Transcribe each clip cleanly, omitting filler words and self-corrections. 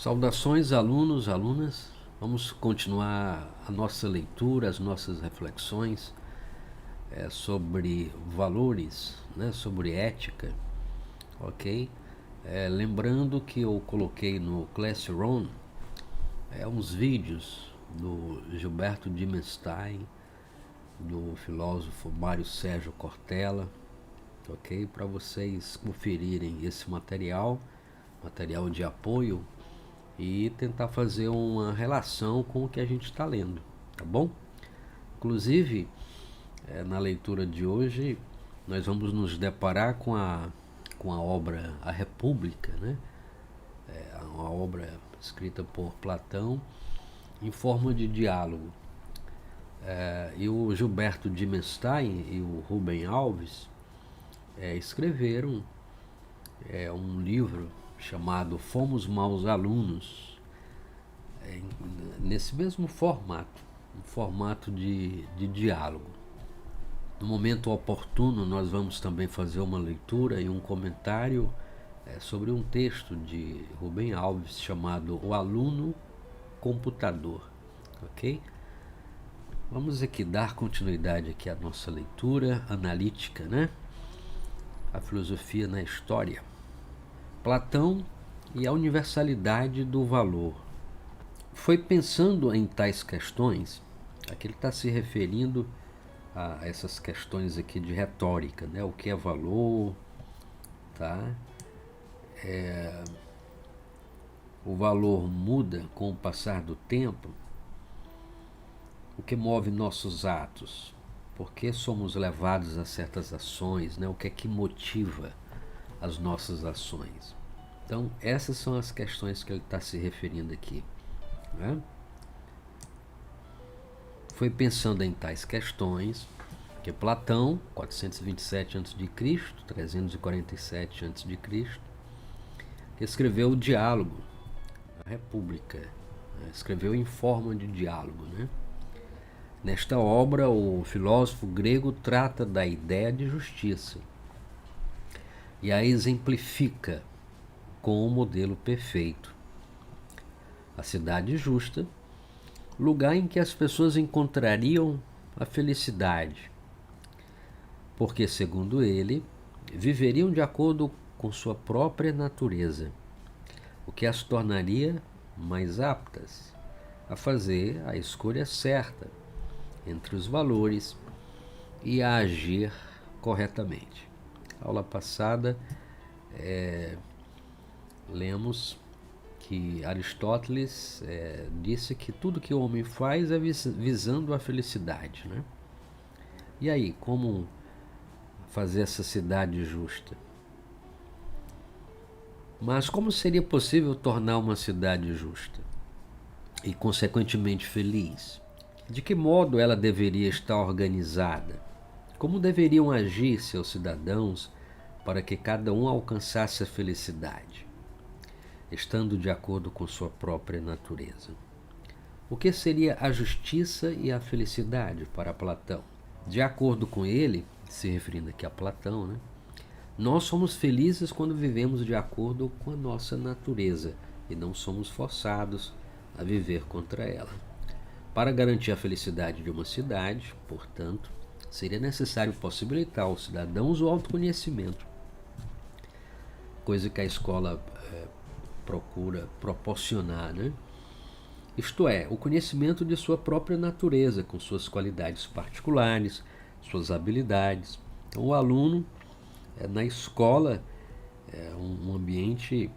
Saudações, alunos, alunas. Vamos continuar a nossa leitura, as nossas reflexões sobre valores, sobre ética, ok? Lembrando que eu coloquei no Classroom uns vídeos do Gilberto Dimenstein, do filósofo Mário Sérgio Cortella, ok? Para vocês conferirem esse material de apoio e tentar fazer uma relação com o que a gente está lendo, tá bom? Inclusive, na leitura de hoje, nós vamos nos deparar com a obra A República, uma obra escrita por Platão em forma de diálogo. E o Gilberto Dimenstein e o Rubem Alves escreveram um livro chamado Fomos Maus Alunos, nesse mesmo formato, um formato de diálogo. No momento oportuno, nós vamos também fazer uma leitura e um comentário sobre um texto de Rubem Alves chamado O Aluno Computador, ok? Vamos aqui dar continuidade aqui à nossa leitura analítica, A filosofia na história. Platão e a universalidade do valor. Foi pensando em tais questões, aqui ele está se referindo a essas questões aqui de retórica, o que é valor, tá? O valor muda com o passar do tempo. O que move nossos atos? Por que somos levados a certas ações? O que é que motiva as nossas ações? Então, essas são as questões que ele está se referindo aqui. Foi pensando em tais questões que Platão, 427 a.C., 347 a.C., escreveu o Diálogo, a República. Escreveu em forma de diálogo. Nesta obra, o filósofo grego trata da ideia de justiça e a exemplifica com o modelo perfeito. A cidade justa, lugar em que as pessoas encontrariam a felicidade, porque, segundo ele, viveriam de acordo com sua própria natureza, o que as tornaria mais aptas a fazer a escolha certa entre os valores e a agir corretamente. Aula passada, lemos que Aristóteles disse que tudo que o homem faz é visando a felicidade. E aí, como fazer essa cidade justa? Mas como seria possível tornar uma cidade justa e, consequentemente, feliz? De que modo ela deveria estar organizada? Como deveriam agir seus cidadãos para que cada um alcançasse a felicidade, estando de acordo com sua própria natureza? O que seria a justiça e a felicidade para Platão? De acordo com ele, se referindo aqui a Platão, nós somos felizes quando vivemos de acordo com a nossa natureza e não somos forçados a viver contra ela. Para garantir a felicidade de uma cidade, portanto, seria necessário possibilitar aos cidadãos o autoconhecimento, coisa que a escola procura proporcionar, Isto é, o conhecimento de sua própria natureza, com suas qualidades particulares, suas habilidades. Então, o aluno, na escola, é um ambiente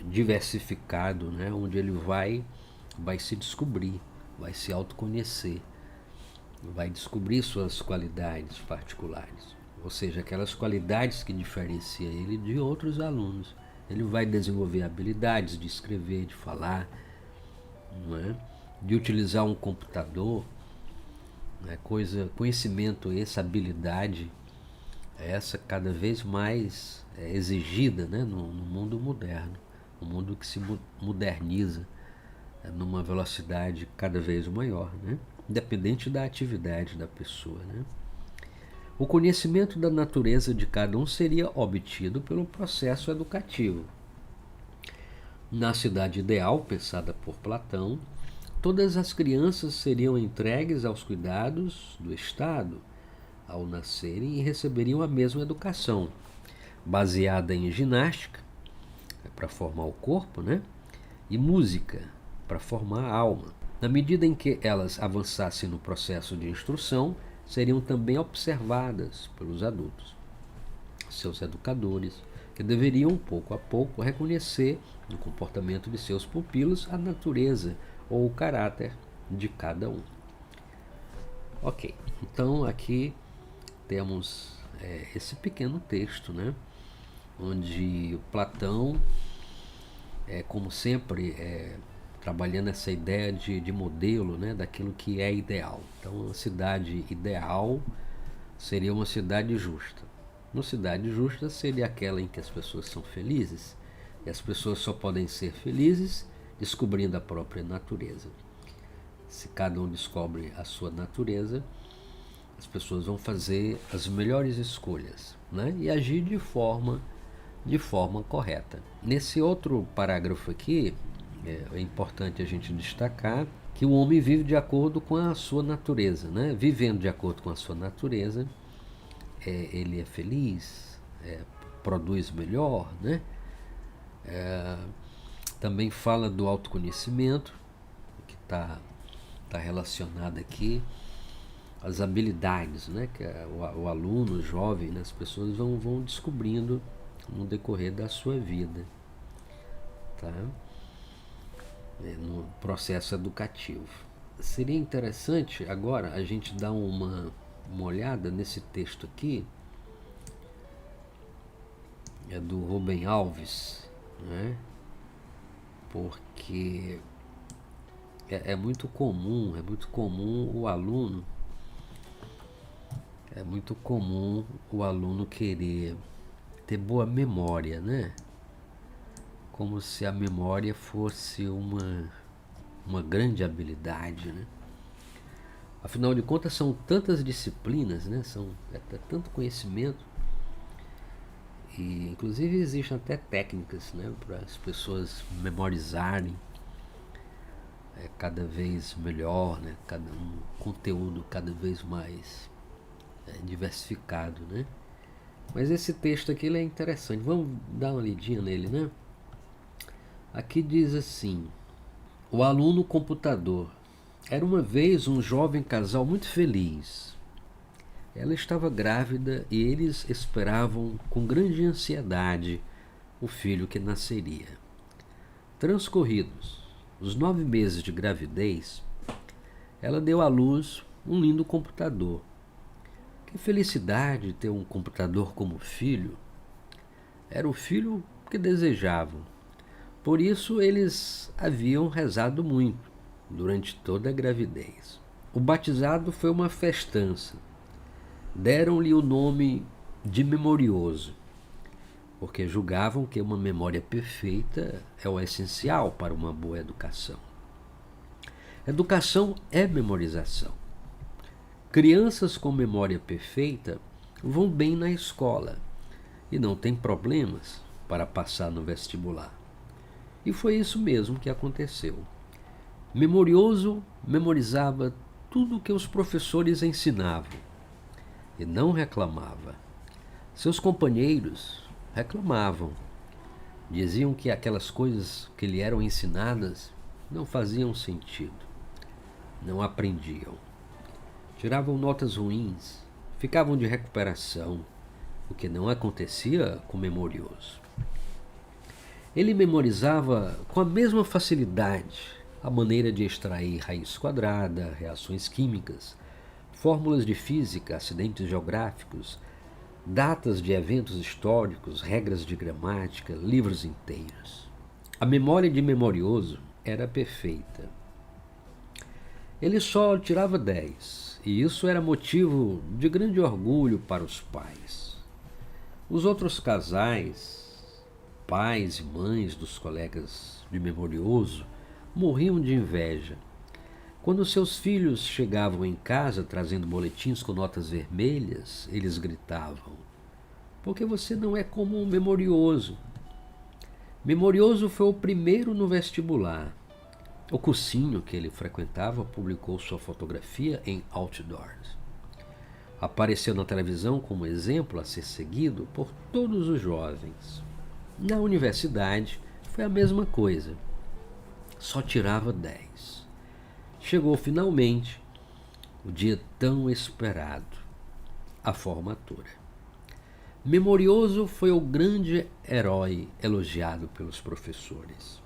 diversificado, onde ele vai se descobrir, vai se autoconhecer, vai descobrir suas qualidades particulares, ou seja, aquelas qualidades que diferenciam ele de outros alunos. Ele vai desenvolver habilidades de escrever, de falar, de utilizar um computador, conhecimento, essa habilidade, essa cada vez mais exigida no mundo moderno, um mundo que se moderniza numa velocidade cada vez maior, independente da atividade da pessoa. O conhecimento da natureza de cada um seria obtido pelo processo educativo. Na cidade ideal, pensada por Platão, todas as crianças seriam entregues aos cuidados do Estado ao nascerem e receberiam a mesma educação, baseada em ginástica, para formar o corpo, né? E música, para formar a alma. Na medida em que elas avançassem no processo de instrução, seriam também observadas pelos adultos, seus educadores, que deveriam, pouco a pouco, reconhecer no comportamento de seus pupilos a natureza ou o caráter de cada um. Ok, então aqui temos esse pequeno texto, né, onde Platão, como sempre, trabalhando essa ideia de modelo, né, daquilo que é ideal. Então, uma cidade ideal seria uma cidade justa. Uma cidade justa seria aquela em que as pessoas são felizes, e as pessoas só podem ser felizes descobrindo a própria natureza. Se cada um descobre a sua natureza, as pessoas vão fazer as melhores escolhas, né, e agir de forma correta. Nesse outro parágrafo aqui, é importante a gente destacar que o homem vive de acordo com a sua natureza, né? Vivendo de acordo com a sua natureza, ele é feliz, produz melhor, né? Também fala do autoconhecimento, que está relacionado aqui às habilidades, né? Que o aluno, o jovem, né? As pessoas vão descobrindo no decorrer da sua vida, tá? No processo educativo. Seria interessante agora a gente dar uma olhada nesse texto aqui, é do Rubem Alves, né? Porque é muito comum o aluno, querer ter boa memória, né? Como se a memória fosse uma grande habilidade, né? Afinal de contas, são tantas disciplinas, né? É tanto conhecimento, e inclusive existem até técnicas, né, para as pessoas memorizarem cada vez melhor, né? Um conteúdo cada vez mais diversificado, né? Mas esse texto aqui ele é interessante. Vamos dar uma lidinha nele, né? Aqui diz assim: o aluno computador. Era uma vez um jovem casal muito feliz. Ela estava grávida e eles esperavam com grande ansiedade o filho que nasceria. Transcorridos os 9 meses de gravidez, ela deu à luz um lindo computador. Que felicidade ter um computador como filho! Era o filho que desejavam. Por isso eles haviam rezado muito durante toda a gravidez. O batizado foi uma festança. Deram-lhe o nome de memorioso, porque julgavam que uma memória perfeita é o essencial para uma boa educação. Educação é memorização. Crianças com memória perfeita vão bem na escola e não têm problemas para passar no vestibular. E foi isso mesmo que aconteceu. Memorioso memorizava tudo o que os professores ensinavam e não reclamava. Seus companheiros reclamavam. Diziam que aquelas coisas que lhe eram ensinadas não faziam sentido. Não aprendiam. Tiravam notas ruins, ficavam de recuperação, o que não acontecia com o memorioso. Ele memorizava com a mesma facilidade a maneira de extrair raiz quadrada, reações químicas, fórmulas de física, acidentes geográficos, datas de eventos históricos, regras de gramática, livros inteiros. A memória de memorioso era perfeita. Ele só tirava 10, e isso era motivo de grande orgulho para os pais. Os outros casais, pais e mães dos colegas de memorioso, morriam de inveja. Quando seus filhos chegavam em casa trazendo boletins com notas vermelhas, eles gritavam: "Por que você não é como um memorioso?" Memorioso foi o primeiro no vestibular. O cursinho que ele frequentava publicou sua fotografia em outdoors. Apareceu na televisão como exemplo a ser seguido por todos os jovens. Na universidade foi a mesma coisa. Só tirava 10. Chegou finalmente o dia tão esperado, a formatura. Memorioso foi o grande herói elogiado pelos professores.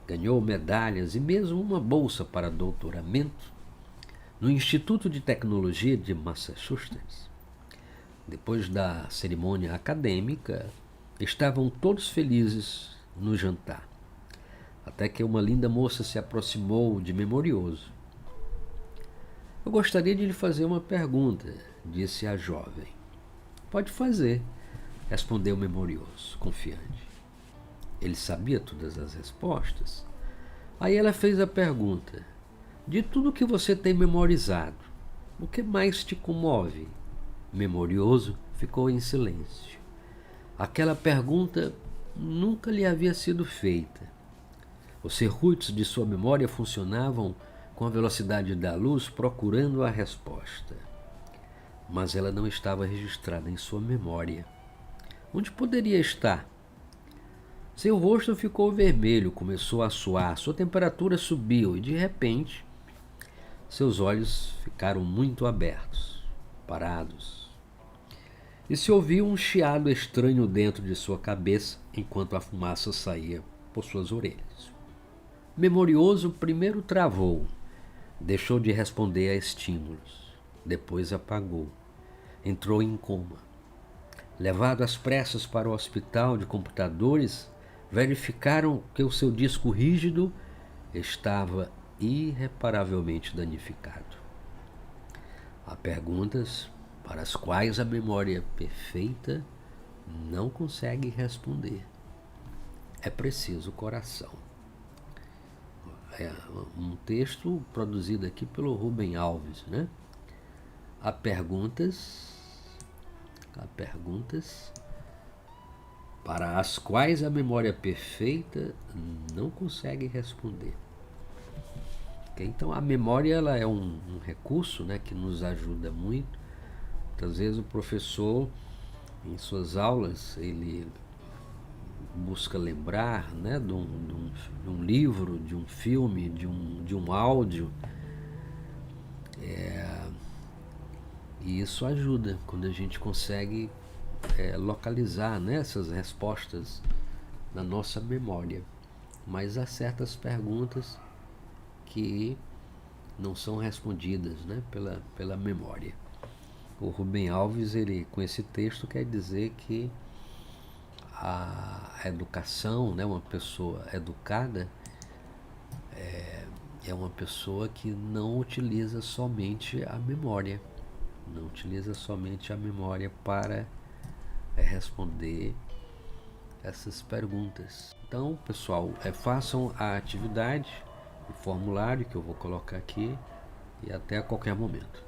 Ganhou medalhas e mesmo uma bolsa para doutoramento no Instituto de Tecnologia de Massachusetts. Depois da cerimônia acadêmica, estavam todos felizes no jantar, até que uma linda moça se aproximou de Memorioso. Eu gostaria de lhe fazer uma pergunta, disse a jovem. Pode fazer, respondeu Memorioso, confiante. Ele sabia todas as respostas. Aí ela fez a pergunta: de tudo que você tem memorizado, o que mais te comove? Memorioso ficou em silêncio. Aquela pergunta nunca lhe havia sido feita. Os circuitos de sua memória funcionavam com a velocidade da luz procurando a resposta. Mas ela não estava registrada em sua memória. Onde poderia estar? Seu rosto ficou vermelho, começou a suar, sua temperatura subiu e, de repente, seus olhos ficaram muito abertos, parados. E se ouviu um chiado estranho dentro de sua cabeça enquanto a fumaça saía por suas orelhas. Memorioso primeiro travou, deixou de responder a estímulos, depois apagou, entrou em coma. Levado às pressas para o hospital de computadores, verificaram que o seu disco rígido estava irreparavelmente danificado. Há perguntas para as quais a memória perfeita não consegue responder. É preciso coração. É um texto produzido aqui pelo Rubem Alves, né? Há perguntas para as quais a memória perfeita não consegue responder. Okay? Então a memória ela é um recurso, né, que nos ajuda muito. Muitas vezes o professor, em suas aulas, ele busca lembrar, né, de um livro, de um filme, de um áudio. E isso ajuda quando a gente consegue localizar, né, essas respostas na nossa memória. Mas há certas perguntas que não são respondidas, né, pela memória. O Rubem Alves, ele, com esse texto, quer dizer que a educação, né, uma pessoa educada é uma pessoa que não utiliza somente a memória. Não utiliza somente a memória para responder essas perguntas. Então, pessoal, façam a atividade, o formulário que eu vou colocar aqui, e até a qualquer momento.